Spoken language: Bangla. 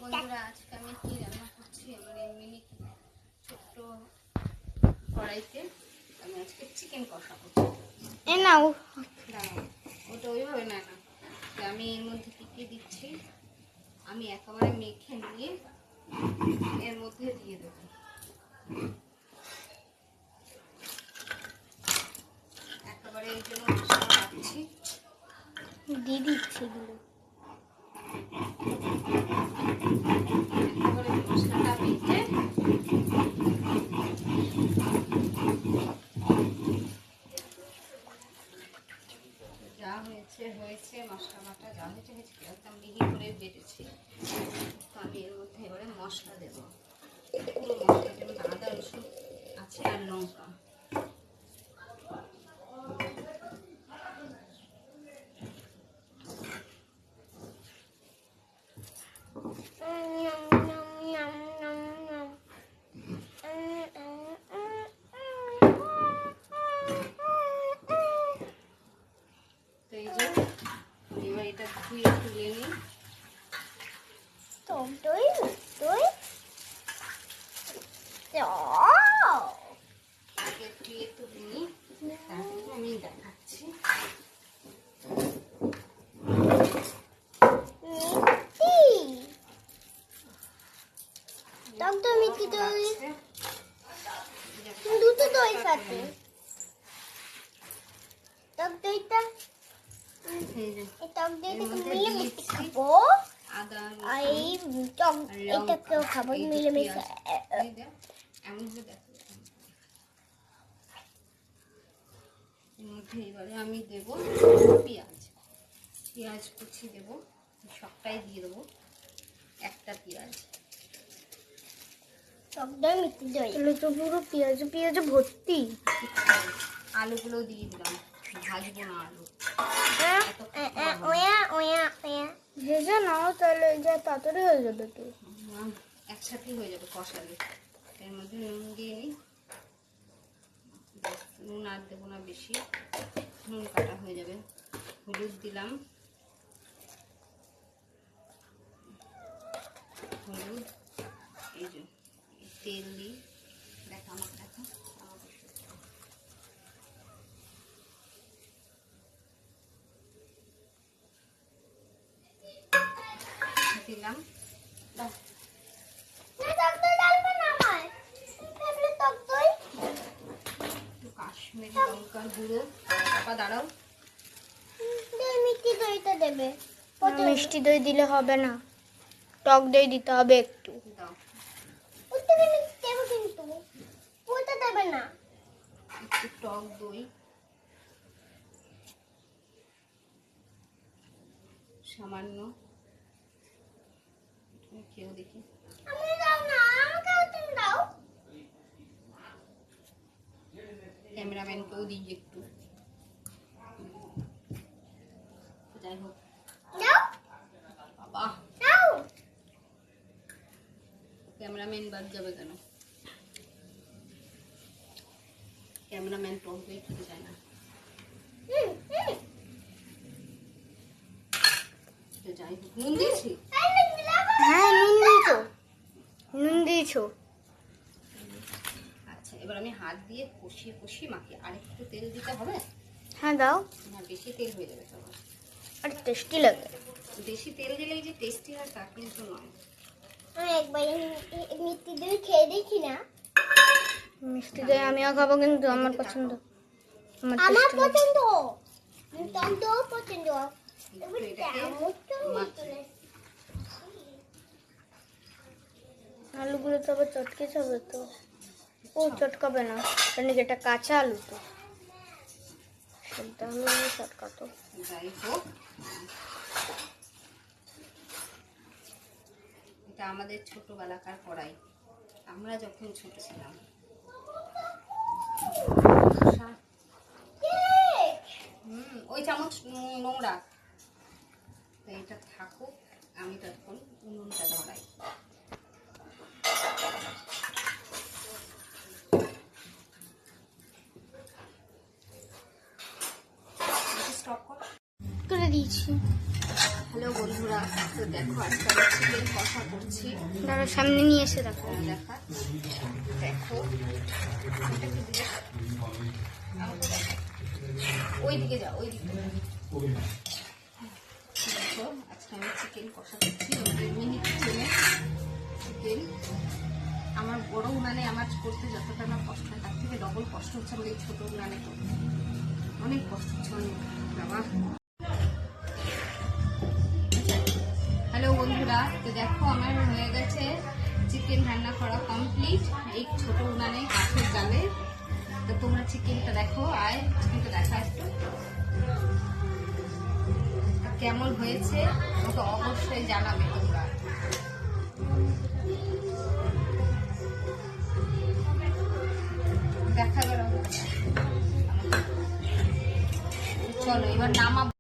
বন্ধুরা, আজকে আমি কি রান্না করছি আমার এই মিনি ছোট্ট কড়াইতে আমি আজকে চিকেন কষা করছি। নাও ওটা ওইভাবে না আমি এর মধ্যে কি কি দিচ্ছি আমি একেবারে মেখে নিয়ে এর মধ্যে দিয়ে দেবো। একেবারে এই জন্য মশলা রাখছি, দিয়ে দিচ্ছি এগুলো। একেবারে মশলাটা বেটে যা হয়েছে হয়েছে, মশলা বাটা যা হয়েছে হয়েছে, একদম মিহি করে বেটেছি। তো আমি এর মধ্যে এবারে মশলা দেবো, পুরো মশলার জন্য আদা রসুন আছে আর লঙ্কা। তো এই যে এবার এটা ধুয়ে তুলে নিই। টক দই দই আগে ধুয়ে তুলে নিই, তারপরে আমি দেখাচ্ছি। টক দই মিষ্টি দই দুটো দই সাথে টক দইটা টক দইটা মিলে মিশে খাবো, আদা আর এই টক এটাকেও খাবো মিলে মিশে। এমন ভাবে দেখো। এর মধ্যে এবারে আমি দেব পেঁয়াজ, পেঁয়াজ কুচি দেব, সবটাই দিয়ে দেবো। একটা পেঁয়াজ, টক দই মিষ্টি দই তো পুরো পেঁয়াজ পেঁয়াজ ভর্তি। আলুগুলো দিয়ে দিলাম, ভাজবো না আলু, ভেজে নাও তাহলে যা তাড়াতাড়ি হয়ে যাবে। তো একসাথেই হয়ে যাবে কষালে। এর মধ্যে নুন দিয়ে নিই, নুন আর দেবো না বেশি, নুন কাটা হয়ে যাবে। হলুদ দিলাম, হলুদ, এই যে তেল দিই, দেখো আমাকে দেখো, দিলাম কাশ্মীরি লঙ্কার গুঁড়ো। বাবা দাঁড়াও, মিষ্টি দইটা দেবে। মিষ্টি দই দিলে হবে না, টক দই দিতে হবে একটু। দাও কিন্তু ওটা দেবে না। একটু টক দই, সামান্য কেউ দেখি, ক্যামেরাম্যানকেও দিই একটু। যাই হোক বাবা, ক্যামেরাম্যান বাদ যাবে কেন? ক্যামেরাম্যান টক দই খেতে চায় না। যাই হোক, নুন দিয়েছি, হ্যাঁ নুন দিয়েছো, নুন দিয়েছো। আচ্ছা এবার আমি হাত দিয়ে কষিয়ে কষিয়ে মাখি। আর একটু তেল দিতে হবে? হ্যাঁ দাও, না বেশি তেল হয়ে যাবে তখন, আর টেস্টি লাগে। বেশি তেল দিলেই যে টেস্টি হয় তা কিন্তু নয়। আমি একবার মিষ্টি দই খেয়ে দেখি না। মিষ্টি দই আমিও খাবো, কিন্তু আমার পছন্দ, আমার পছন্দ, টক দই পছন্দ। আলুগুলো তো আবার চটকে যাবে তো। ও চটকাবে না, কারণ এটা কাঁচা আলু তো, সেটা হলো চটকাতো। যাই হোক, এটা আমাদের ছোটবেলাকার কড়াই, আমরা যখন ছোট ছিলাম। ওই চামচ নোংরা, তো এটা থাকুক, আমি তখন উনুনটা ধরাই। স্টপ করে দিয়েছি। হ্যালো হ্যালো বন্ধুরা, তো দেখো আজকে আমি চিকেন কষা করছি। দাঁড়া, সামনে নিয়ে এসে দেখো। দেখা দেখো, এটা কি দিলে? আমাকে দেখো। ওইদিকে যাও, ওইদিকে দেখো। আজকে আমি চিকেন কষা করছি আমাদের মিনি কিচেনে। চিকেন আমার বড় উনানে আমার করতে যতটা না কষ্ট হয় তার থেকে ডবল কষ্ট হচ্ছে আমার এই ছোট উনানে করতে। অনেক কষ্ট হচ্ছে, অনেক বাবা। হ্যালো বন্ধুরা, তো দেখো আমার হয়ে গেছে চিকেন রান্না করা কমপ্লিট এই ছোট উনানে কাঠের জালে। তো তোমরা চিকেনটা দেখো, আয় চিকেনটা দেখা একটু কেমন হয়েছে আমাকে অবশ্যই জানাবে তোমরা। দেখা বেরো, চলো এবার নামা।